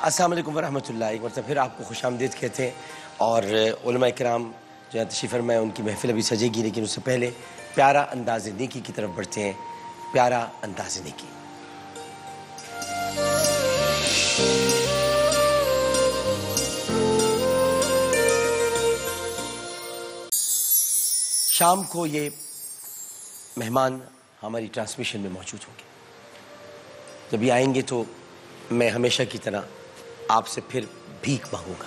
السلام علیکم ورحمۃ اللہ۔ ایک مرتبہ پھر آپ کو خوش آمدید کہتے ہیں، اور علماء کرام جو ہے تشریف فرمائے، ان کی محفل ابھی سجے گی، لیکن اس سے پہلے پیارا انداز نیکی کی طرف بڑھتے ہیں۔ پیارا انداز نیکی۔ شام کو یہ مہمان ہماری ٹرانسمیشن میں موجود ہوں گے۔ جب یہ آئیں گے تو میں ہمیشہ کی طرح آپ سے پھر بھیک مانگوں گا،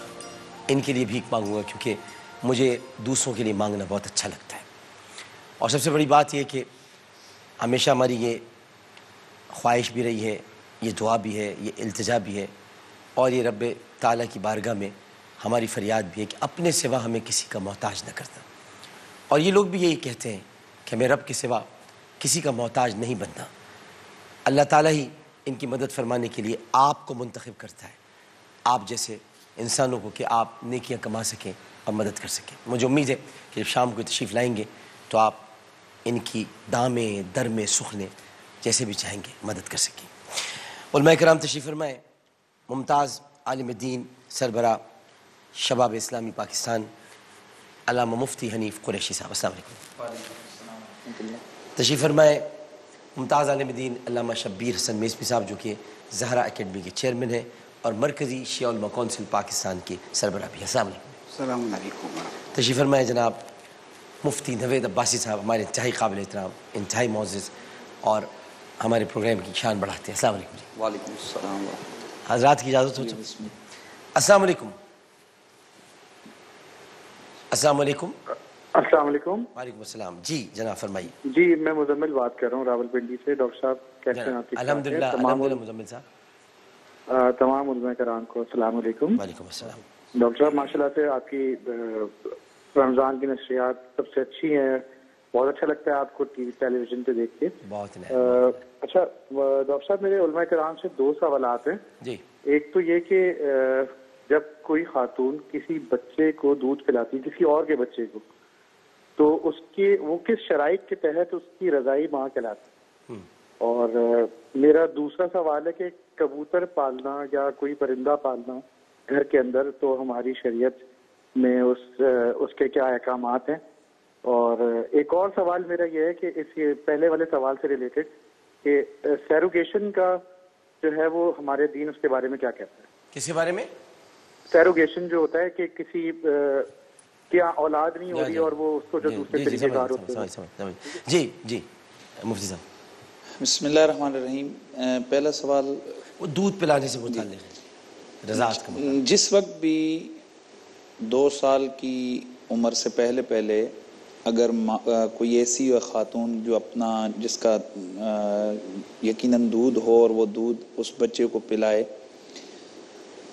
ان کے لیے بھیک مانگوں گا، کیونکہ مجھے دوسروں کے لیے مانگنا بہت اچھا لگتا ہے۔ اور سب سے بڑی بات یہ کہ ہمیشہ ہماری یہ خواہش بھی رہی ہے، یہ دعا بھی ہے، یہ التجا بھی ہے، اور یہ رب تعالیٰ کی بارگاہ میں ہماری فریاد بھی ہے کہ اپنے سوا ہمیں کسی کا محتاج نہ کرنا۔ اور یہ لوگ بھی یہی کہتے ہیں کہ ہمیں رب کے سوا کسی کا محتاج نہیں بننا۔ اللہ تعالیٰ ہی ان کی مدد فرمانے کے لیے آپ کو منتخب کرتا ہے، آپ جیسے انسانوں کو، کہ آپ نیکیاں کما سکیں اور مدد کر سکیں۔ مجھے امید ہے کہ جب شام کو تشریف لائیں گے تو آپ ان کی دامیں درمیں سخنے جیسے بھی چاہیں گے مدد کر سکیں۔ علماء کرام تشریف فرمائے۔ ممتاز عالم دین سربراہ شباب اسلامی پاکستان علامہ مفتی حنیف قریشی صاحب، السلام علیکم۔ تشریف فرمائے ممتاز عالم دین علامہ شبیر حسن میثمی صاحب، جو کہ زہرا اکیڈمی کے چیئرمین ہیں اور مرکزی شیعہ علماء کونسل پاکستان کے سربراہ بھی ہیں، السلام علیکم۔ السلام علیکم۔ تشریف فرمائے جناب مفتی نوید عباسی صاحب، ہمارے انتہائی قابل احترام، انتہائی معزز، اور ہمارے پروگرام کی شان بڑھاتے ہیں، السلام علیکم جی۔ وعلیکم السلام۔ حضرات کی اجازت ہو تو السلام علیکم۔ السلام علیکم۔ السلام علیکم۔ وعلیکم السلام، جی جناب فرمائیے۔ جی میں مزمل بات کر رہا ہوں راول پنڈی سے۔ ڈاکٹر صاحب کیسے ہیں آپ؟ الحمدللہ الحمدللہ مزمل صاحب۔ تمام علماء کرام کو السلام علیکم۔ وعلیکم السلام۔ ڈاکٹر صاحب ماشاءاللہ سے آپ کی رمضان کی نشریات سب سے اچھی ہیں، بہت اچھا لگتا ہے آپ کو ٹیلی ویژن پہ دیکھ کے۔ بہت اچھا ڈاکٹر صاحب، میرے علماء کرام سے دو سوالات ہیں۔ جی۔ ایک تو یہ کہ جب کوئی خاتون کسی بچے کو دودھ پلاتی، کسی اور کے بچے کو، تو اس کی وہ کس شرائط کے تحت اس کی رضائی ماں کہلاتی؟ اور میرا دوسرا سوال ہے کہ کبوتر پالنا یا کوئی پرندہ پالنا گھر کے اندر، تو ہماری شریعت میں اس کے کیا احکامات ہیں؟ اور ایک اور سوال میرا یہ ہے کہ اس پہلے والے سوال سے ریلیٹڈ کہ سیروگیشن کا جو ہے وہ ہمارے دین اس کے بارے میں کیا کہتا ہے؟ کس کے بارے میں؟ سیروگیشن جو ہوتا ہے کہ کسی کیا اولاد نہیں ہو رہی اور وہ اس کو جو دوسرے طریقے کار ہوتے ہیں۔ جی جی مفتی صاحب۔ بسم اللہ الرحمن الرحیم۔ پہلا سوال وہ دودھ پلانے سے متعلق ہے، رضاعت کا متعلق۔ جس وقت بھی 2 سال کی عمر سے پہلے اگر کوئی ایسی خاتون جو اپنا جس کا یقیناً دودھ ہو اور وہ دودھ اس بچے کو پلائے،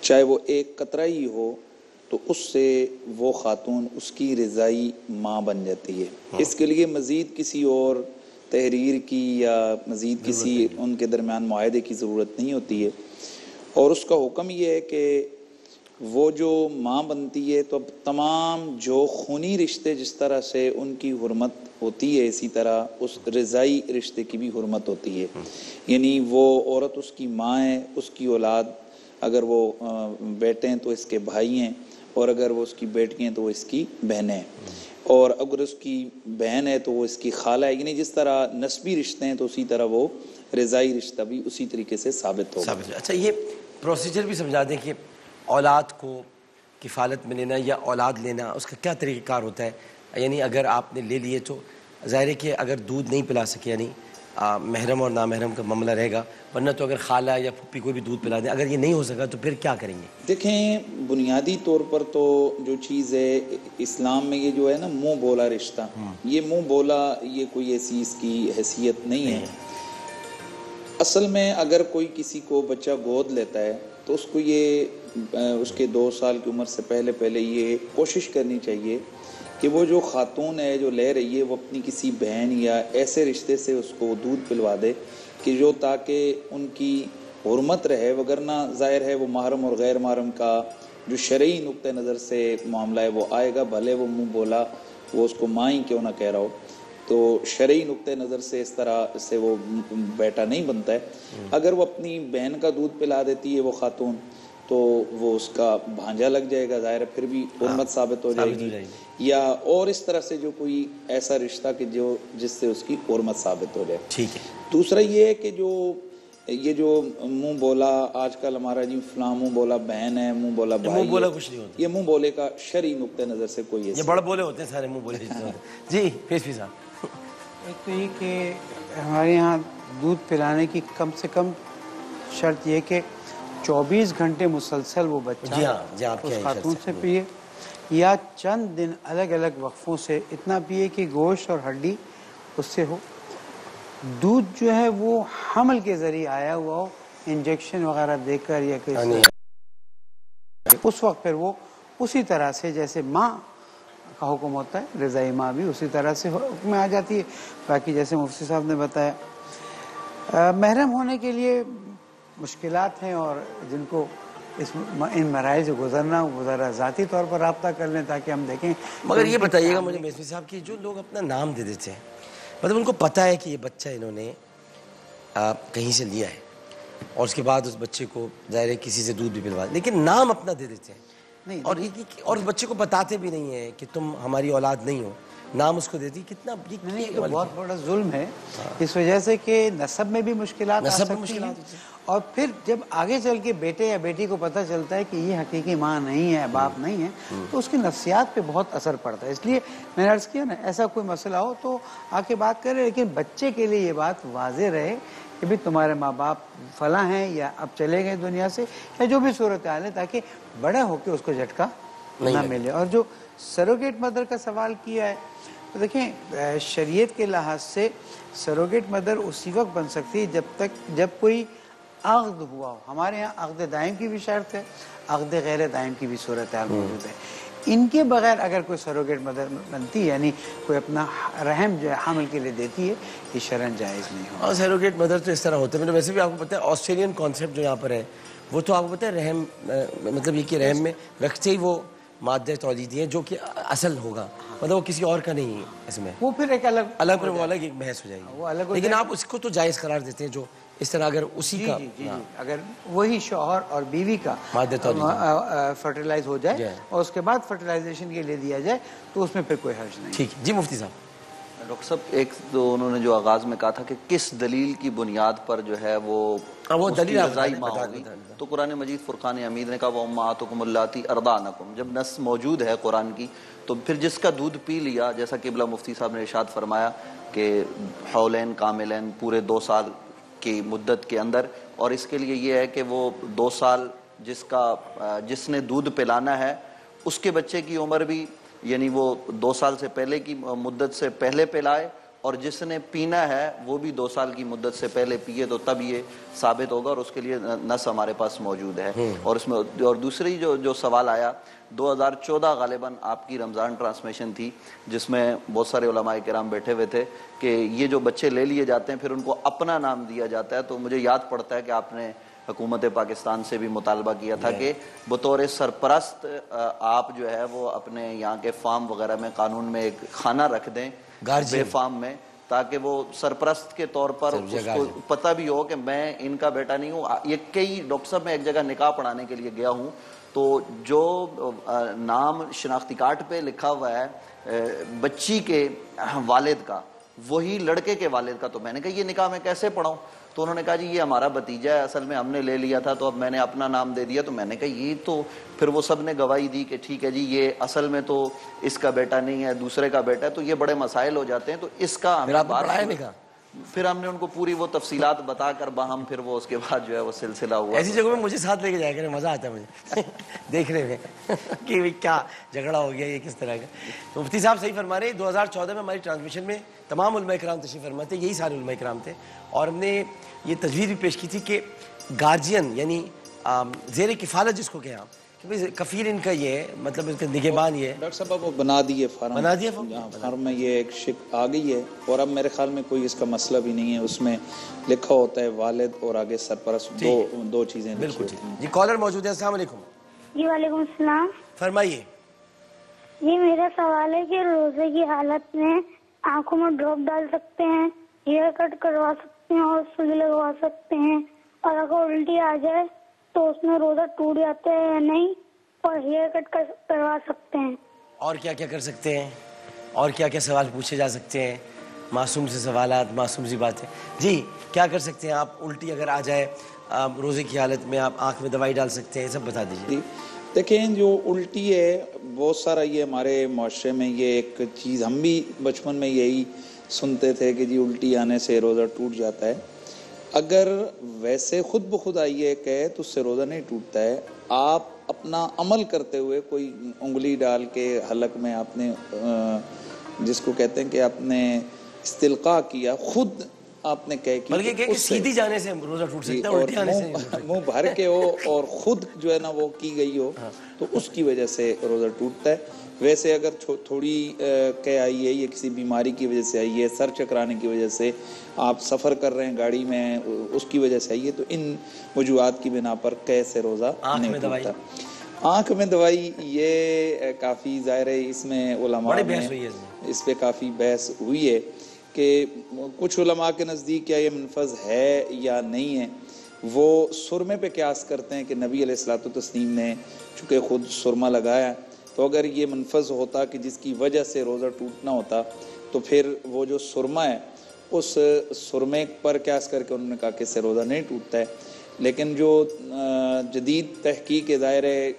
چاہے وہ ایک قطرہ ہی ہو، تو اس سے وہ خاتون اس کی رضائی ماں بن جاتی ہے۔ اس کے لیے مزید کسی اور تحریر کی یا مزید کسی ان کے درمیان معاہدے کی ضرورت نہیں ہوتی ہے، اور اس کا حکم یہ ہے کہ وہ جو ماں بنتی ہے تو اب تمام جو خونی رشتے جس طرح سے ان کی حرمت ہوتی ہے، اسی طرح اس رضائی رشتے کی بھی حرمت ہوتی ہے۔ یعنی وہ عورت اس کی ماں ہے، اس کی اولاد اگر وہ بیٹے ہیں تو اس کے بھائی ہیں، اور اگر وہ اس کی بیٹی ہیں تو وہ اس کی بہنیں ہیں، اور اگر اس کی بہن ہے تو وہ اس کی خالہ ہے۔ یعنی جس طرح نسبی رشتے ہیں تو اسی طرح وہ رضائی رشتہ بھی اسی طریقے سے ثابت ہوگا۔ اچھا یہ پروسیجر بھی سمجھا دیں کہ اولاد کو کفالت میں لینا یا اولاد لینا، اس کا کیا طریقہ کار ہوتا ہے؟ یعنی اگر آپ نے لے لیے تو ظاہر ہے کہ اگر دودھ نہیں پلا سکے، یعنی محرم اور نامحرم کا معاملہ رہے گا، ورنہ تو اگر خالہ یا پھپھی کوئی بھی دودھ پلا دیں، اگر یہ نہیں ہو سکا تو پھر کیا کریں گے؟ دیکھیں بنیادی طور پر تو جو چیز ہے اسلام میں یہ جو ہے نا منہ بولا رشتہ، یہ منہ بولا یہ کوئی ایسی اس کی حیثیت نہیں ہے۔ اصل میں اگر کوئی کسی کو بچہ گود لیتا ہے تو اس کو یہ اس کے 2 سال کی عمر سے پہلے یہ کوشش کرنی چاہیے کہ وہ جو خاتون ہے جو لے رہی ہے وہ اپنی کسی بہن یا ایسے رشتے سے اس کو دودھ پلوا دے کہ جو تاکہ ان کی حرمت رہے، وگرنہ ظاہر ہے وہ محرم اور غیر محرم کا جو شرعی نقطہ نظر سے معاملہ ہے وہ آئے گا، بھلے وہ منہ بولا وہ اس کو ماں ہی کیوں نہ کہہ رہا ہو، تو شرعی نقطہ نظر سے اس طرح سے وہ بیٹا نہیں بنتا ہے۔ اگر وہ اپنی بہن کا دودھ پلا دیتی ہے وہ خاتون، تو وہ اس کا بھانجا لگ جائے گا، ظاہر ہے پھر بھی حرمت ثابت ہو جائے گی، یا اور اس طرح سے جو کوئی ایسا رشتہ کہ جس سے اس کی حرمت ثابت ہو جائے. ٹھیک ہے. دوسرا یہ ہے کہ یہ جو منہ بولا آج کل ہمارا جی فلاں منہ بولا بہن ہے، منہ بولا بھائی ہے، منہ بولا کچھ نہیں ہوتا. یہ منہ بولے کا شرعی نقطہ نظر سے کوئی یہ بڑے بولے ہوتے ہیں سارے منہ بولے. جی پیشوی صاحب. ایک تو یہ کہ ہمارے یہاں دودھ پلانے کی کم سے کم شرط یہ کہ 24 گھنٹے مسلسل وہ بچہ اس خاتون سے پیے، یا چند دن الگ الگ وقفوں سے اتنا پیے کہ گوشت اور ہڈی اس سے ہو. دودھ جو ہے وہ حمل کے ذریعے آیا ہوا ہو، انجیکشن وغیرہ دے کر یا اس وقت پھر وہ اسی طرح سے جیسے ماں کا حکم ہوتا ہے، رضائی ماں بھی اسی طرح سے حکم میں آ جاتی ہے. باقی جیسے مفتی صاحب نے بتایا محرم ہونے کے لیے مشکلات ہیں، اور جن کو ان مراحل سے گزرنا وہ ذرا ذاتی طور پر رابطہ کر لیں تاکہ ہم دیکھیں. مگر یہ بتائیے گا مجھے میسوی صاحب کہ جو لوگ اپنا نام دے دیتے ہیں، مطلب ان کو پتہ ہے کہ یہ بچہ انہوں نے کہیں سے لیا ہے اور اس کے بعد اس بچے کو ظاہر ہے کسی سے دودھ بھی پلوا، لیکن نام اپنا دے دیتے ہیں اور اس بچے کو بتاتے بھی نہیں ہیں کہ تم ہماری اولاد نہیں ہو، نام اس کو دیتی. کتنا بہت بڑا ظلم ہے اس وجہ سے کہ نسب میں بھی مشکلات آ سکتی ہیں، اور پھر جب آگے چل کے بیٹے یا بیٹی کو پتہ چلتا ہے کہ یہ حقیقی ماں نہیں ہے، باپ نہیں ہے، تو اس کی نفسیات پہ بہت اثر پڑتا ہے. اس لیے میں نے عرض کیا نا، ایسا کوئی مسئلہ ہو تو آ کے بات کرے، لیکن بچے کے لیے یہ بات واضح رہے کہ بھی تمہارے ماں باپ فلاں ہیں یا اب چلے گئے دنیا سے، یا جو بھی صورتحال ہے، تاکہ بڑا ہو کے اس کو جھٹکا نہ ملے. اور جو سروگیٹ مدر کا سوال کیا ہے، تو دیکھیں شریعت کے لحاظ سے سروگیٹ مدر اسی وقت بن سکتی ہے جب کوئی عقد ہوا ہو. ہمارے یہاں عقد دائم کی بھی شرط ہے، عقد غیر دائم کی بھی صورتحال موجود ہے. ان کے بغیر اگر کوئی سروگیٹ مدر بنتی ہے، یعنی کوئی اپنا رحم جو ہے حامل کے لیے دیتی ہے، یہ شرعاً جائز نہیں ہو. اور سروگیٹ مدر تو اس طرح ہوتا ہے، ویسے بھی آپ کو پتہ ہے آسٹریلین کانسیپٹ جو یہاں پر ہے وہ تو آپ کو پتہ ہے رحم، مطلب یہ کہ رحم میں رکھتے ہی وہ مادہ تولیدی ہے جو کہ اصل ہوگا، مطلب وہ کسی اور کا نہیں ہے. اس میں وہ پھر ایک الگ پر وہ الگ ایک بحث ہو جائے گی، لیکن آپ اس کو تو جائز قرار دیتے ہیں جو اس طرح اگر اسی کا اگر وہی شوہر اور بیوی کا فرٹیلائز ہو جائے اور اس کے بعد فرٹیلائزیشن کے لیے دیا جائے تو اس میں پھر کوئی حرج نہیں. ٹھیک. جی مفتی صاحب. ڈاکٹر صاحب ایک تو انہوں نے جو آغاز میں کہا تھا کہ کس دلیل کی بنیاد پر جو ہے وہ دلیل رضائی ماں ہوگی، تو قرآن مجید فرقان حمید نے کہا وَأُمَّهَاتُكُمُ اللَّاتِي أَرْضَعْنَكُمْ. جب نص موجود ہے قرآن کی تو پھر جس کا دودھ پی لیا، جیسا کہ قبلہ مفتی صاحب نے ارشاد فرمایا کہ حولین کاملین پورے 2 سال کی مدت کے اندر، اور اس کے لیے یہ ہے کہ وہ 2 سال جس نے دودھ پلانا ہے اس کے بچے کی عمر بھی یعنی وہ 2 سال سے پہلے کی مدت سے پہلے پلائے، اور جس نے پینا ہے وہ بھی 2 سال کی مدت سے پہلے پیے، تو تب یہ ثابت ہوگا، اور اس کے لیے نص ہمارے پاس موجود ہے. اور اس میں اور دوسری جو سوال آیا 2014 غالباً آپ کی رمضان ٹرانسمیشن تھی جس میں بہت سارے علماء کرام بیٹھے ہوئے تھے کہ یہ جو بچے لے لیے جاتے ہیں پھر ان کو اپنا نام دیا جاتا ہے. تو مجھے یاد پڑتا ہے کہ آپ نے حکومت پاکستان سے بھی مطالبہ کیا تھا کہ بطور سرپرست آپ جو ہے وہ اپنے یہاں کے فارم وغیرہ میں قانون میں ایک خانہ رکھ دیں بے فارم میں، تاکہ وہ سرپرست کے طور پر اس کو پتہ بھی ہو کہ میں ان کا بیٹا نہیں ہوں. یہ کئی ڈاکٹر صاحب میں ایک جگہ نکاح پڑھانے کے لیے گیا ہوں تو جو نام شناختی کارڈ پہ لکھا ہوا ہے بچی کے والد کا وہی لڑکے کے والد کا، تو میں نے کہا یہ نکاح میں کیسے پڑھاؤں؟ تو انہوں نے کہا جی یہ ہمارا بھتیجا ہے، اصل میں ہم نے لے لیا تھا تو اب میں نے اپنا نام دے دیا. تو میں نے کہا یہ تو پھر وہ سب نے گواہی دی کہ ٹھیک ہے جی یہ اصل میں تو اس کا بیٹا نہیں ہے دوسرے کا بیٹا ہے، تو یہ بڑے مسائل ہو جاتے ہیں. تو اس کا پھر ہم نے ان کو پوری وہ تفصیلات بتا کر باہم پھر وہ اس کے بعد جو ہے وہ سلسلہ ہوا. ایسی جگہوں میں مجھے ساتھ لے کے جایا کریں، مزہ آتا ہے مجھے دیکھنے میں کہ کیا جھگڑا ہو گیا یہ کس طرح کا. تو مفتی صاحب صحیح فرما رہے ہیں. 2014 میں ہماری ٹرانسمیشن میں تمام علماء کرام تشریف فرما تھے، یہی سارے علماء کرام تھے، اور ہم نے یہ تجویز بھی پیش کی تھی کہ گارجین یعنی زیر کفالت جس کو کہا کہ کفیل ان کا یہ ہے، مطلب اس کا نگہبان یہ ہے. ڈاکٹر صاحب وہ بنا دیے فارم میں یہ ایک شک آ گئی ہے، اور اب میرے خیال میں کوئی اس کا مسئلہ بھی نہیں ہے. اس میں لکھا ہوتا ہے والد اور آگے سرپرست، دو چیزیں. بالکل. جی کالر موجود ہے. السلام علیکم. جی وعلیکم السلام. فرمائیے. جی میرا سوال ہے کہ روزے کی حالت میں آنکھوں میں ڈراپ ڈال سکتے ہیں، ہیئر کٹ کروا سکتے ہیں اور سوئی لگوا سکتے ہیں، اور اگر الٹی آ جائے تو اس میں روزہ ٹوٹ جاتا ہے یا نہیں, اور ہیئر کٹ کروا سکتے ہیں. اور کیا کیا کر سکتے ہیں, اور کیا کیا سوال پوچھے جا سکتے ہیں؟ معصوم سے سوالات, معصوم سی باتیں. جی کیا کر سکتے ہیں آپ؟ الٹی اگر آ جائے روزے کی حالت میں, آپ آنکھ میں دوائی ڈال سکتے ہیں, سب بتا دیجیے. دیکھیں جو الٹی ہے بہت سارا یہ ہمارے معاشرے میں یہ ایک چیز, ہم بھی بچپن میں یہی سنتے تھے کہ جی الٹی آنے سے روزہ ٹوٹ جاتا ہے. اگر ویسے خود بخود آئیے کہ تو اس سے روزہ نہیں ٹوٹتا ہے. آپ اپنا عمل کرتے ہوئے کوئی انگلی ڈال کے حلق میں آپ نے جس کو کہتے ہیں کہ آپ نے استلقاء کیا, خود آپ نے کہہ کی, بلکہ کہ سیدھی جانے سے روزہ ٹوٹ سکتا ہے, الٹی آنے سے منہ بھر کے ہو اور خود جو ہے نا وہ کی گئی ہو تو اس کی وجہ سے روزہ ٹوٹتا ہے. ویسے اگر تھوڑی کہ آئی ہے, یہ کسی بیماری کی وجہ سے آئی ہے, سر چکرانے کی وجہ سے آپ سفر کر رہے ہیں گاڑی میں, اس کی وجہ سے آئی ہے, تو ان وجوہات کی بنا پر کیسے روزہ نہیں ٹوٹتا. آنکھ میں دوائی یہ کافی ظاہر ہے, اس میں علماء نے اس پہ کافی بحث ہوئی ہے کہ کچھ علماء کے نزدیک کیا یہ منفذ ہے یا نہیں ہے. وہ سرمے پہ قیاس کرتے ہیں کہ نبی علیہ الصلوۃ والتسلیم نے چونکہ خود سرما لگایا, تو اگر یہ منفذ ہوتا کہ جس کی وجہ سے روزہ ٹوٹنا ہوتا تو پھر وہ جو سرما ہے اس سرمے پر قیاس کر کے انہوں نے کہا کہ اس سے روزہ نہیں ٹوٹتا ہے. لیکن جو جدید تحقیق ظاہر ہے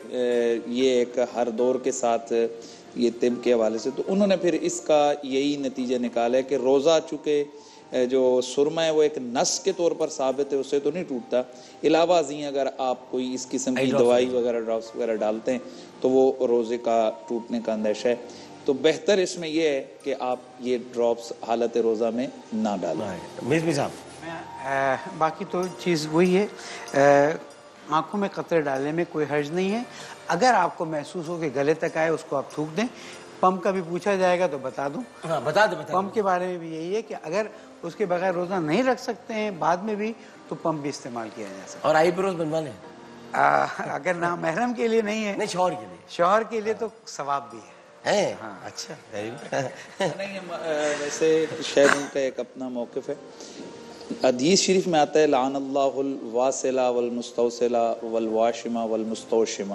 یہ ایک ہر دور کے ساتھ یہ طب کے حوالے سے, تو انہوں نے پھر اس کا یہی نتیجہ نکالا ہے کہ روزہ چونکہ جو سرما ہے وہ ایک نس کے طور پر ثابت ہے, اس سے تو نہیں ٹوٹتا. علاوہ ازیں اگر آپ کوئی اس قسم کی دوائی وغیرہ ڈراپس وغیرہ ڈالتے ہیں تو وہ روزے کا ٹوٹنے کا اندیشہ ہے. تو بہتر اس میں یہ ہے کہ آپ یہ ڈراپس حالت روزہ میں نہ ڈالیں. باقی تو چیز وہی ہے, آنکھوں میں قطرے ڈالنے میں کوئی حرج نہیں ہے. اگر آپ کو محسوس ہو کہ گلے تک آئے اس کو آپ تھوک دیں. پمپ کا بھی پوچھا جائے گا تو بتا دوں, بتا دیں. پمپ کے بارے میں بھی یہی ہے کہ اگر اس کے بغیر روزہ نہیں رکھ سکتے ہیں بعد میں بھی تو پمپ بھی استعمال کیا جا سکتا ہے. اور آئی بروز بنوا لیں اگر نہ محرم کے لیے نہیں ہے, نہیں شوہر کے لیے, شوہر کے لیے تو ثواب بھی ہے. اچھا نہیں, ویسے شہروں کا ایک اپنا موقف ہے. حدیث شریف میں آتا ہے لعن اللہ الواصلہ والمستوصلہ والواشمہ والمستوشمہ,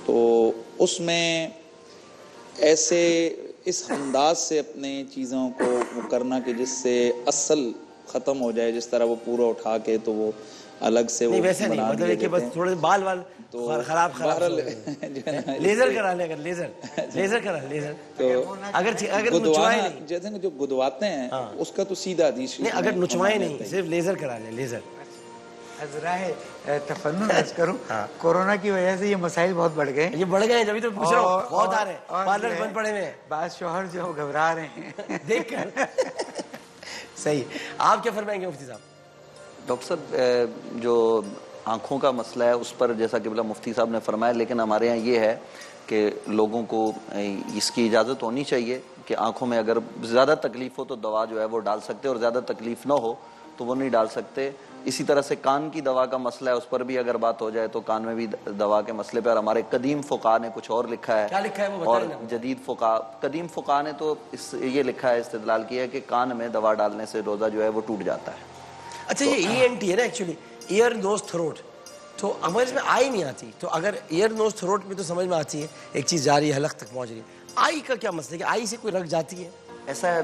تو اس میں ایسے اس انداز سے اپنے چیزوں کو کرنا کہ جس سے اصل ختم ہو جائے, جس طرح وہ پورا اٹھا کے تو وہ الگ سے وہ ویسے نہیں, مطلب کہ بس تھوڑے بال خراب لیزر کرا لے, اگر لیزر کرا لیزر, اگر نچوائے نہیں, جیسے جو گدواتے ہیں اس کا تو سیدھا حدیث نہیں, اگر نچوائے نہیں صرف لیزر کرا لے, لیزر. ذرائع تفنن عرض کروں, کورونا کی وجہ سے یہ مسائل بہت بڑھ گئے. یہ بڑھ گئے, جبھی تو پوچھ رہا ہوں, بہت آ رہے ہیں, پارلر بند پڑے ہوئے ہیں, بعض شوہر جو گھبرا رہے ہیں دیکھ کر. صحیح. آپ کیا فرمائیں گے مفتی صاحب؟ ڈاکٹر صاحب جو آنکھوں کا مسئلہ ہے اس پر جیسا کہ مفتی صاحب نے فرمایا, لیکن ہمارے یہاں یہ ہے کہ لوگوں کو اس کی اجازت ہونی چاہیے کہ آنکھوں میں اگر زیادہ تکلیف ہو تو دوا جو ہے وہ ڈال سکتے, اور زیادہ تکلیف نہ ہو تو وہ نہیں ڈال سکتے. اسی طرح سے کان کی دوا کا مسئلہ ہے, اس پر بھی اگر بات ہو جائے تو کان میں بھی دوا کے مسئلے پر ہمارے قدیم فقہاء نے کچھ اور لکھا ہے. کیا لکھا ہے وہ اور بتائیں نا. جدید فقہاء, قدیم فقہاء نے تو یہ لکھا ہے, استدلال کیا ہے کہ کان میں دوا ڈالنے سے روزہ جو ہے وہ ٹوٹ جاتا ہے. اچھا یہ ENT ہے نا ایکچولی, ایئر نوز تھروٹ, تو ہمارے میں آئی نہیں آتی, تو اگر ایئر نوز تھروٹ میں تو سمجھ میں آتی ہے ایک چیز جا رہی ہے حلق تک پہنچ رہی ہے, آئی کا کیا مسئلہ ہے کہ آئی سے کوئی رگ جاتی ہے؟ ایسا ہے,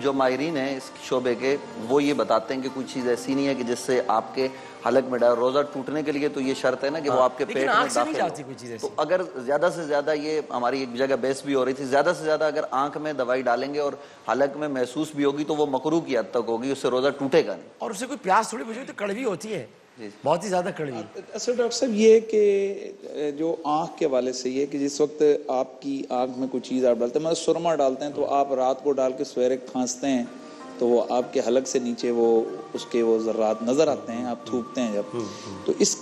جو ماہرین ہیں اس شعبے کے وہ یہ بتاتے ہیں کہ کوئی چیز ایسی نہیں ہے کہ جس سے آپ کے حلق میں ڈال, روزہ ٹوٹنے کے لیے تو یہ شرط ہے نا کہ وہ آپ کے پیٹ میں داخل ہو. تو اگر زیادہ سے زیادہ, یہ ہماری ایک جگہ بحث بھی ہو رہی تھی, زیادہ سے زیادہ اگر آنکھ میں دوائی ڈالیں گے اور حلق میں محسوس بھی ہوگی تو وہ مکروہ کی حد تک ہوگی, اس سے روزہ ٹوٹے گا نہیں. اور اس سے کوئی پیاس تھوڑی بجے تو کڑوی ہوتی ہے, بہت ہی زیادہ کڑوی. اصل ڈاکٹر صاحب یہ کہ جو آنکھ کے حوالے سے یہ کہ جس وقت آپ کی آنکھ میں کوئی چیز آپ ڈالتے ہیں, مطلب سرما ڈالتے ہیں, تو آپ رات کو ڈال کے سویرے کھانستے ہیں تو وہ آپ کے حلق سے نیچے وہ اس کے وہ ذرات نظر آتے ہیں, آپ تھوکتے ہیں جب, تو اس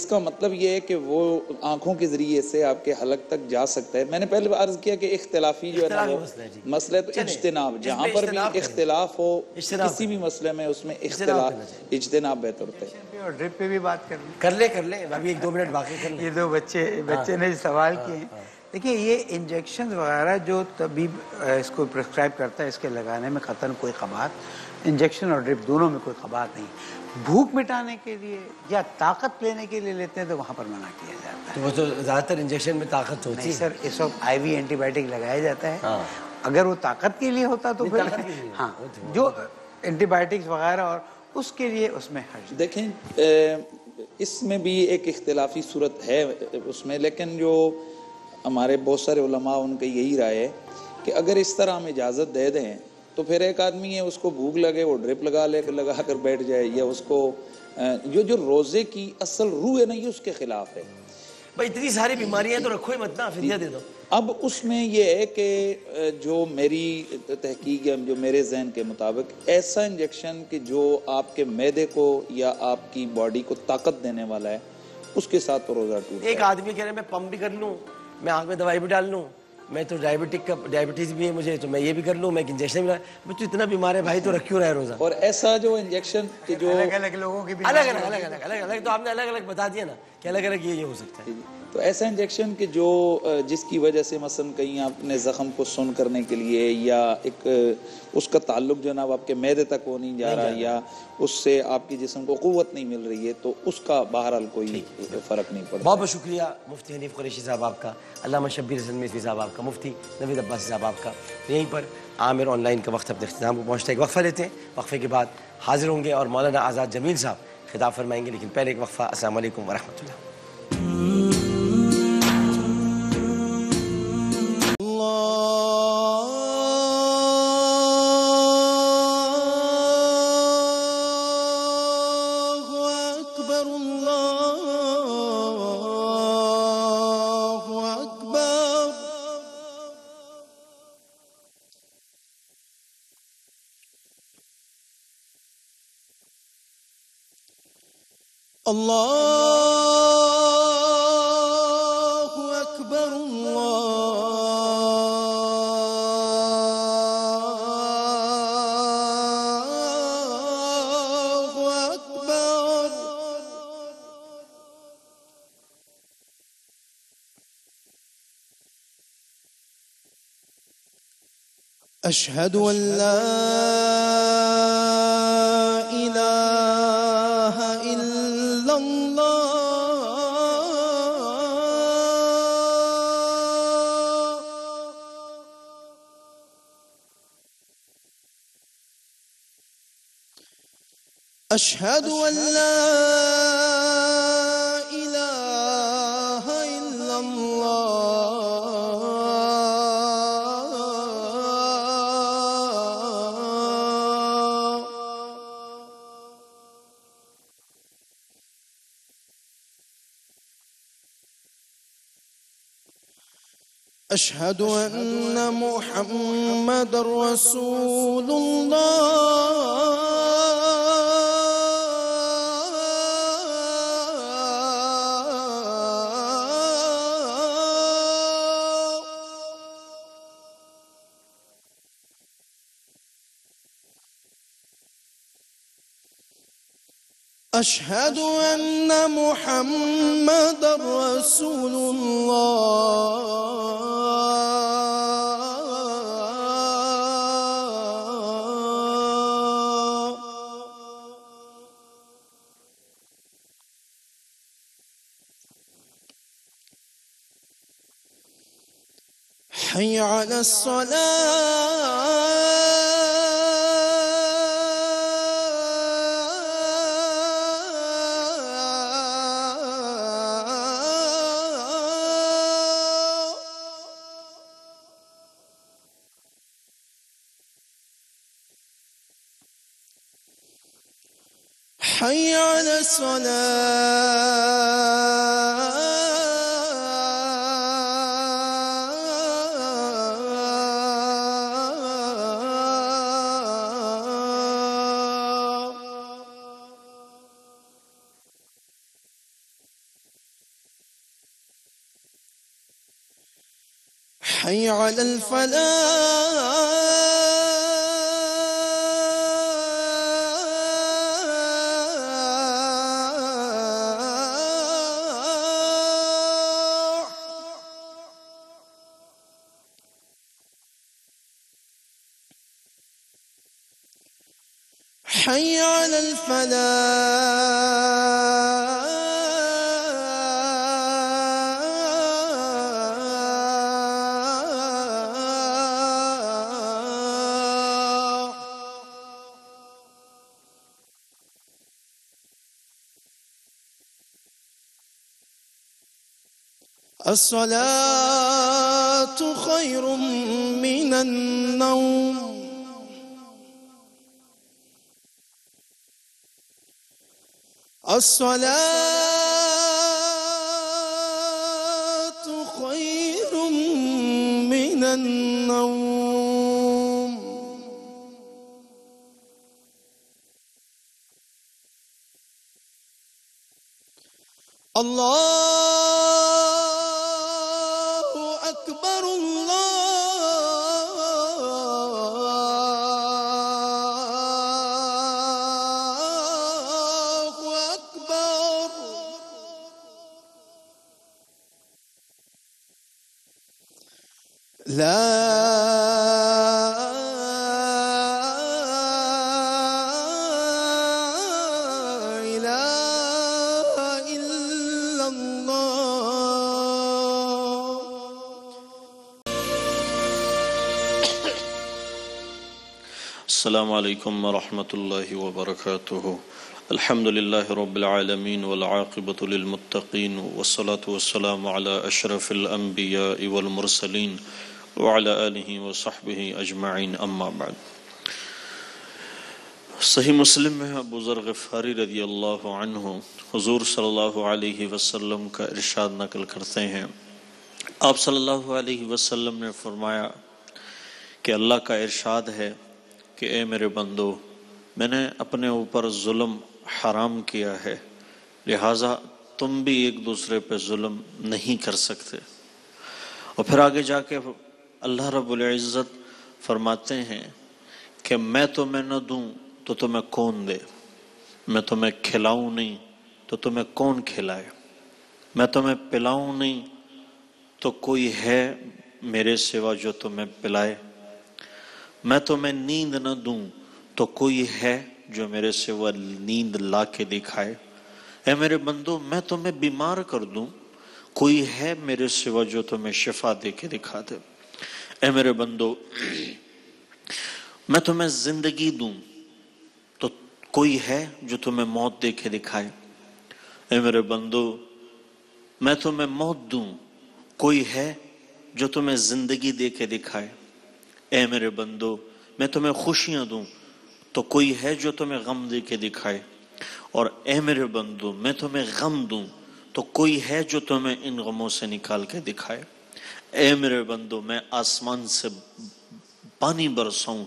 کا مطلب یہ ہے کہ وہ آنکھوں کے ذریعے سے آپ کے حلق تک جا سکتا ہے. میں نے پہلے عرض کیا کہ اختلافی جو ہے نا وہ مسئلہ ہے, تو اجتناب, جہاں پر بھی اختلاف ہو کسی بھی مسئلے میں اس میں اجتناب بہتر ہوتا ہے. اور ڈرپ پہ بھی بات کر لیں, ابھی 1-2 منٹ باقی کر لیں. یہ دو بچے نے سوال کیے دیکھیے یہ انجیکشن وغیرہ جو طبیب اس کو پرسکرائب کرتا ہے اس کے لگانے میں قطعاً کوئی قباحت، انجیکشن اور ڈرپ دونوں میں کوئی قباحت نہیں. بھوک مٹانے کے لیے یا طاقت لینے کے لیے لیتے ہیں تو وہاں پر منع کیا جاتا ہے. تو وہ تو زیادہ تر انجیکشن میں طاقت ہوتی نہیں ہے. سر، اس وقت آئی وی اینٹی بائیوٹک لگایا جاتا ہے. اگر وہ طاقت کے لیے ہوتا تو پھر ہاں جو اینٹی بائیوٹکس وغیرہ اور اس کے لیے اس میں حرج. دیکھیں اس میں بھی ایک اختلافی صورت ہے اس میں، لیکن جو ہمارے بہت سارے علماء ان کا یہی رائے ہے کہ اگر اس طرح ہم اجازت دے دیں تو پھر ایک آدمی ہے اس کو بھوک لگے وہ ڈرپ لگا کر بیٹھ جائے، یا اس کو جو روزے کی اصل روح ہے نا یہ اس کے خلاف ہے. بھائی اتنی ساری بیماریاں تو رکھو ہی مت نا، فدیہ دے دو. اب اس میں یہ ہے کہ جو میری تحقیق یا جو میرے ذہن کے مطابق ایسا انجیکشن کہ جو آپ کے معدے کو یا آپ کی باڈی کو طاقت دینے والا ہے اس کے ساتھ تو روزہ ٹوٹتا ہے. ایک آدمی کہہ رہے میں پمپ بھی کر لوں، میں آنکھ میں دوائی بھی ڈال لوں، میں تو ڈائبٹیز بھی ہے مجھے تو میں یہ بھی کر لوں، میں انجیکشن بھی تو اتنا بیمار ہے بھائی تو رکھ کیوں رہا ہے روزہ. اور ایسا جو انجیکشن کہ جو الگ الگ لوگوں کی بھی الگ تو آپ نے الگ الگ بتا دیا نا کہ الگ الگ یہ ہو سکتا ہے. تو ایسا انجیکشن کہ جو جس کی وجہ سے مثلا کہیں آپ نے زخم کو سن کرنے کے لیے یا ایک اس کا تعلق جو نا آپ کے معدے تک وہ نہیں جا رہا یا اس سے آپ کی جسم کو قوت نہیں مل رہی ہے تو اس کا بہرحال کوئی فرق نہیں پڑتا. بہت بہت شکریہ مفتی حنیف قریشی صاحب آپ کا، علامہ شبیر حسن میثری صاحب آپ کا، مفتی نوید عباسی صاحب آپ کا. یہیں پر عامر آن لائن کا وقت اپنے اختتام کو پہنچتا ہے. ایک وقفہ لیتے ہیں، وقفے کے بعد حاضر ہوں گے اور مولانا آزاد جمیل صاحب خطاب فرمائیں گے، لیکن پہلے ایک وقفہ. السلام علیکم ورحمۃ اللہ. أشهد أن لا إله إلا الله أشهد أن لا إله إلا الله أشهد أن محمد رسول الله أشهد أن محمد رسول الله حي على الصلاة حي على الصلاة حي على الفلاح حي على الفلاح. الصلاة خير من النوم. الصلاة خير من النوم. الله أكبر الله أكبر. لا إله إلا الله. السلام علیکم ورحمۃ اللہ وبرکاتہ. الحمد للہ رب العالمین والعاقبۃ للمتقین والصلاة والسلام علی اشرف الانبیاء والمرسلین وعلی آلہ وصحبہ اجمعین. اما بعد. صحیح مسلم میں ابو ذر غفاری رضی اللہ عنہ حضور صلی اللہ علیہ وسلم کا ارشاد نقل کرتے ہیں. آپ صلی اللہ علیہ وسلم نے فرمایا کہ اللہ کا ارشاد ہے کہ اے میرے بندو، میں نے اپنے اوپر ظلم حرام کیا ہے، لہٰذا تم بھی ایک دوسرے پہ ظلم نہیں کر سکتے. اور پھر آگے جا کے اللہ رب العزت فرماتے ہیں کہ میں تمہیں نہ دوں تو تمہیں کون دے، میں تمہیں کھلاؤں نہیں تو تمہیں کون کھلائے، میں تمہیں پلاؤں نہیں تو کوئی ہے میرے سوا جو تمہیں پلائے، میں تمہیں نیند نہ دوں تو کوئی ہے جو میرے سوا نیند لا کے دکھائے. اے میرے بندو، میں تمہیں بیمار کر دوں، کوئی ہے میرے سوا جو تمہیں شفا دے کے دکھا دے. اے میرے بندو، میں تمہیں زندگی دوں تو کوئی ہے جو تمہیں موت دے کے دکھائے. اے میرے بندو، میں تمہیں موت دوں، کوئی ہے جو تمہیں زندگی دے کے دکھائے. اے میرے بندو، میں تمہیں خوشیاں دوں تو کوئی ہے جو تمہیں غم دے کے دکھائے. اور اے میرے بندو، میں تمہیں غم دوں تو کوئی ہے جو تمہیں ان غموں سے نکال کے دکھائے. اے میرے بندو، میں آسمان سے پانی برساؤں،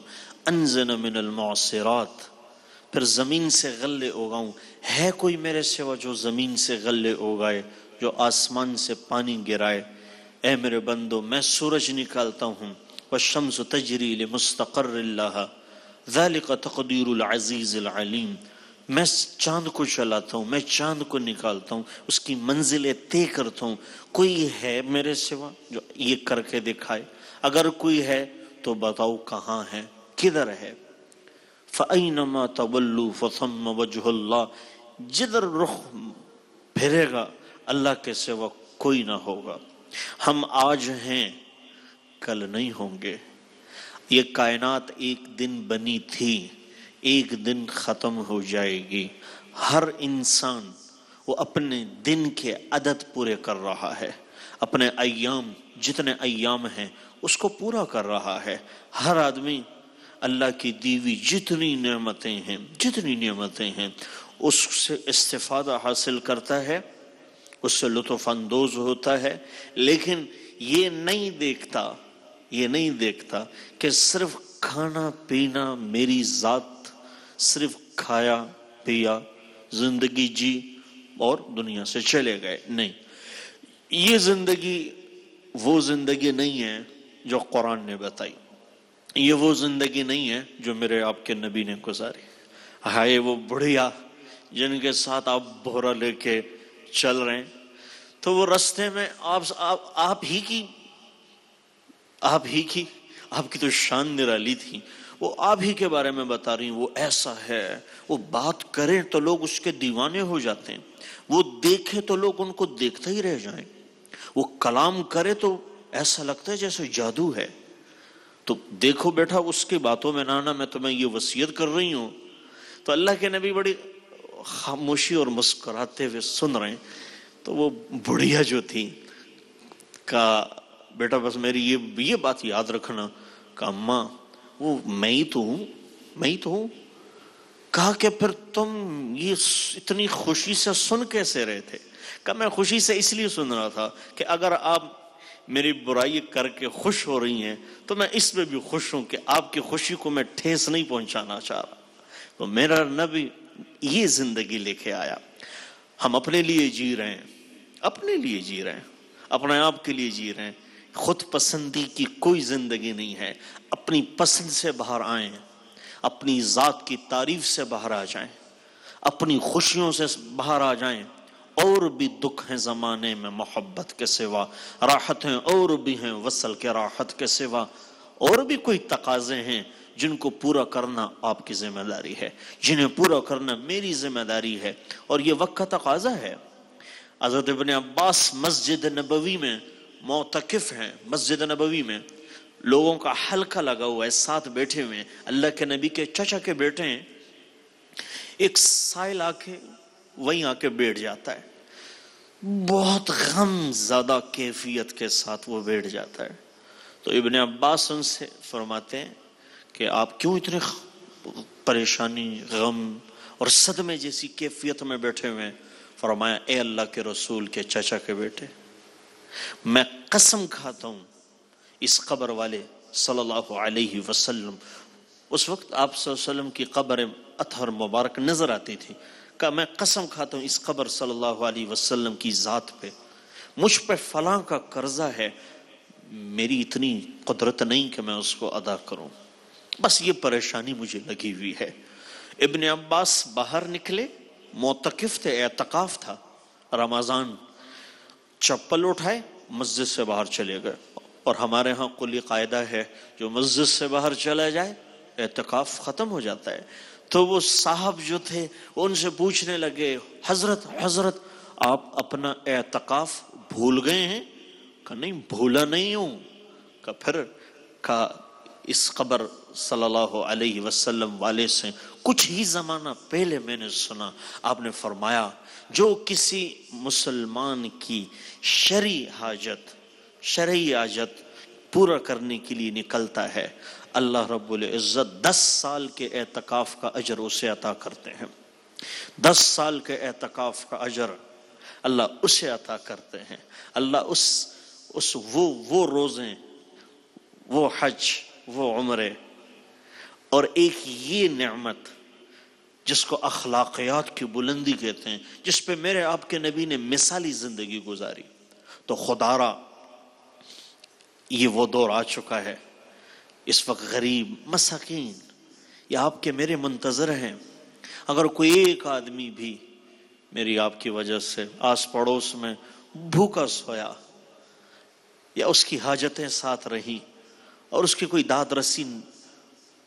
انزل من المعصرات، پھر زمین سے غلے اگاؤں. ہے کوئی میرے سوا جو زمین سے غلے اگائے، جو آسمان سے پانی گرائے؟ اے میرے بندو، میں سورج نکالتا ہوں، والشمس تجری لمستقر لها ذلك تقدیر العزیز العلیم. میں چاند کو چلاتا ہوں، میں چاند کو نکالتا ہوں، اس کی منزلیں طے کرتا ہوں. کوئی ہے میرے سوا جو یہ کر کے دکھائے؟ اگر کوئی ہے تو بتاؤ کہاں ہے، کدھر ہے؟ فَأَيْنَمَا تَوَلُّوا فَثَمَّ وَجْهُ اللَّهِ. جدھر رخ پھرے گا اللہ کے سوا کوئی نہ ہوگا. ہم آج ہیں، کل نہیں ہوں گے. یہ کائنات ایک دن بنی تھی، ایک دن ختم ہو جائے گی. ہر انسان وہ اپنے دن کے عدد پورے کر رہا ہے، اپنے ایام، جتنے ایام ہیں اس کو پورا کر رہا ہے. ہر آدمی اللہ کی دیوی جتنی نعمتیں ہیں اس سے استفادہ حاصل کرتا ہے، اس سے لطف اندوز ہوتا ہے. لیکن یہ نہیں دیکھتا کہ صرف کھانا پینا میری ذات، صرف کھایا پیا، زندگی جی اور دنیا سے چلے گئے. نہیں، یہ زندگی وہ زندگی نہیں ہے جو قرآن نے بتائی، یہ وہ زندگی نہیں ہے جو میرے آپ کے نبی نے گزاری. ہائے وہ بڑھیا جن کے ساتھ آپ بھورا لے کے چل رہے ہیں، تو وہ رستے میں آپ ہی کی تو شان نرالی تھی. وہ آپ ہی کے بارے میں بتا رہی ہیں، وہ ایسا ہے، وہ بات کریں تو لوگ اس کے دیوانے ہو جاتے ہیں، وہ دیکھیں تو لوگ ان کو دیکھتے ہی رہ جائیں، وہ کلام کرے تو ایسا لگتا ہے جیسے جادو ہے۔ تو دیکھو بیٹا اس کی باتوں میں نہ آنا، میں تمہیں یہ وصیت کر رہی ہوں۔ تو اللہ کے نبی بڑی خاموشی اور مسکراتے ہوئے سن رہے ہیں۔ تو وہ بڑھیا جو تھی کہا بیٹا بس میری یہ بات یاد رکھنا کہ اماں وہ میں ہی تو ہوں۔ کہا کہ پھر تم یہ اتنی خوشی سے سن کیسے رہے تھے؟ کہ میں خوشی سے اس لیے سن رہا تھا کہ اگر آپ میری برائی کر کے خوش ہو رہی ہیں تو میں اس میں بھی خوش ہوں کہ آپ کی خوشی کو میں ٹھیس نہیں پہنچانا چاہ رہا۔ تو میرا نبی یہ زندگی لے کے آیا۔ ہم اپنے لیے جی رہے ہیں، اپنے آپ کے لیے جی رہے ہیں۔ خود پسندی کی کوئی زندگی نہیں ہے۔ اپنی پسند سے باہر آئیں، اپنی ذات کی تعریف سے باہر آ جائیں، اپنی خوشیوں سے باہر آ جائیں۔ اور بھی دکھ ہیں زمانے میں محبت کے سوا، راحتیں اور بھی ہیں وصل کے راحت کے سوا، اور بھی کوئی تقاضے ہیں جن کو پورا کرنا آپ کی ذمہ داری ہے، جنہیں پورا کرنا میری ذمہ داری ہے، اور یہ وقت کا تقاضا ہے۔ حضرت ابن عباس مسجد نبوی میں معتکف ہیں، مسجد نبوی میں لوگوں کا حلقہ لگا ہوا ہے، ساتھ بیٹھے ہوئے ہیں، اللہ کے نبی کے چچا کے بیٹے ہیں۔ ایک سائل آ کے وہیں آ کے بیٹھ جاتا ہے، بہت غم زدہ کیفیت کے ساتھ وہ بیٹھ جاتا ہے۔ تو ابن عباس ان سے فرماتے ہیں کہ آپ کیوں اتنے پریشانی، غم اور صدمے جیسی کیفیت میں بیٹھے ہوئے ہیں؟ فرمایا اے اللہ کے رسول کے چچا کے بیٹے، میں قسم کھاتا ہوں اس قبر والے صلی اللہ علیہ وسلم، اس وقت آپ صلی اللہ علیہ وسلم کی قبر اطہر مبارک نظر آتی تھی، کہ میں قسم کھاتا ہوں اس قبر صلی اللہ علیہ وسلم کی ذات پہ مجھ پہ فلاں کا قرضہ ہے، میری اتنی قدرت نہیں کہ میں اس کو ادا کروں، بس یہ پریشانی مجھے لگی ہوئی ہے۔ ابن عباس باہر نکلے، معتکف تھے، اعتکاف تھا رمضان، چپل اٹھائے مسجد سے باہر چلے گئے۔ اور ہمارے ہاں کلی قاعدہ ہے جو مسجد سے باہر چلا جائے اعتکاف ختم ہو جاتا ہے۔ تو وہ صاحب جو تھے ان سے پوچھنے لگے حضرت آپ اپنا اعتکاف بھول گئے ہیں؟ کہ نہیں بھولا نہیں ہوں۔ کہ پھر کہا اس قبر صلی اللہ علیہ وسلم والے سے کچھ ہی زمانہ پہلے میں نے سنا، آپ نے فرمایا جو کسی مسلمان کی شرعی حاجت پورا کرنے کے لیے نکلتا ہے، اللہ رب العزت 10 سال کے اعتکاف کا اجر اسے عطا کرتے ہیں۔ 10 سال کے اعتکاف کا اجر اللہ اسے عطا کرتے ہیں۔ اللہ وہ روزیں، وہ حج، وہ عمرے، اور ایک یہ نعمت جس کو اخلاقیات کی بلندی کہتے ہیں، جس پہ میرے آپ کے نبی نے مثالی زندگی گزاری۔ تو خدا را یہ وہ دور آ چکا ہے، اس وقت غریب مساکین یہ آپ کے میرے منتظر ہیں۔ اگر کوئی ایک آدمی بھی میری آپ کی وجہ سے آس پڑوس میں بھوکا سویا، یا اس کی حاجتیں ساتھ رہی، اور اس کی کوئی داد رسی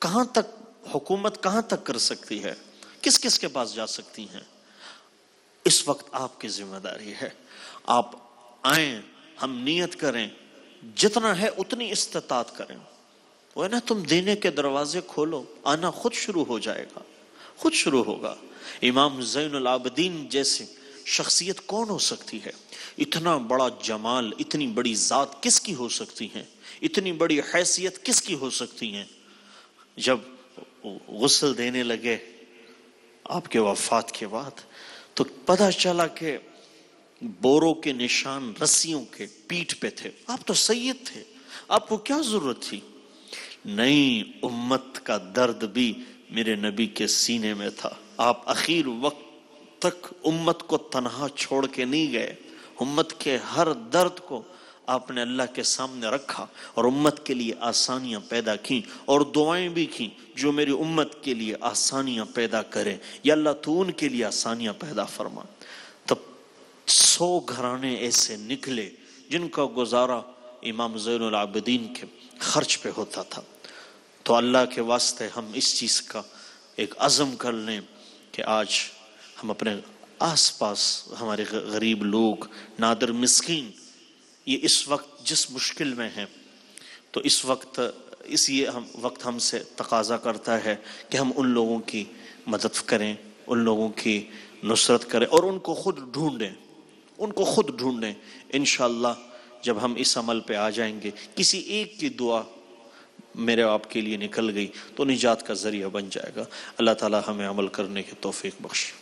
کہاں تک حکومت کہاں تک کر سکتی ہے، کس کس کے پاس جا سکتی ہیں، اس وقت آپ کی ذمہ داری ہے۔ آپ آئیں، ہم نیت کریں، جتنا ہے اتنی استطاعت کریں، وہ نا تم دینے کے دروازے کھولو، آنا خود شروع ہو جائے گا، خود شروع ہوگا۔ امام زین العابدین جیسے شخصیت کون ہو سکتی ہے؟ اتنا بڑا جمال، اتنی بڑی ذات کس کی ہو سکتی ہیں؟ اتنی بڑی حیثیت کس کی ہو سکتی ہیں؟ جب غسل دینے لگے آپ کے وفات کے بعد تو پتہ چلا کہ بوروں کے نشان رسیوں کے پیٹھ پہ تھے۔ آپ تو سید تھے، آپ کو کیا ضرورت تھی؟ نہیں، امت کا درد بھی میرے نبی کے سینے میں تھا۔ آپ اخیر وقت تک امت کو تنہا چھوڑ کے نہیں گئے، امت کے ہر درد کو آپ نے اللہ کے سامنے رکھا اور امت کے لیے آسانیاں پیدا کی، اور دعائیں بھی کی جو میری امت کے لیے آسانیاں پیدا کرے، یا اللہ تو ان کے لیے آسانیاں پیدا فرما۔ تب 100 گھرانے ایسے نکلے جن کا گزارا امام زین العابدین کے خرچ پہ ہوتا تھا۔ تو اللہ کے واسطے ہم اس چیز کا ایک عزم کر لیں کہ آج ہم اپنے آس پاس ہمارے غریب لوگ، نادر مسکین، یہ اس وقت جس مشکل میں ہیں، تو اس وقت وقت ہم سے تقاضا کرتا ہے کہ ہم ان لوگوں کی مدد کریں، ان لوگوں کی نصرت کریں اور ان کو خود ڈھونڈیں. انشاءاللہ جب ہم اس عمل پہ آ جائیں گے، کسی ایک کی دعا میرے آپ کے لیے نکل گئی تو نجات کا ذریعہ بن جائے گا. اللہ تعالی ہمیں عمل کرنے کی توفیق بخشے.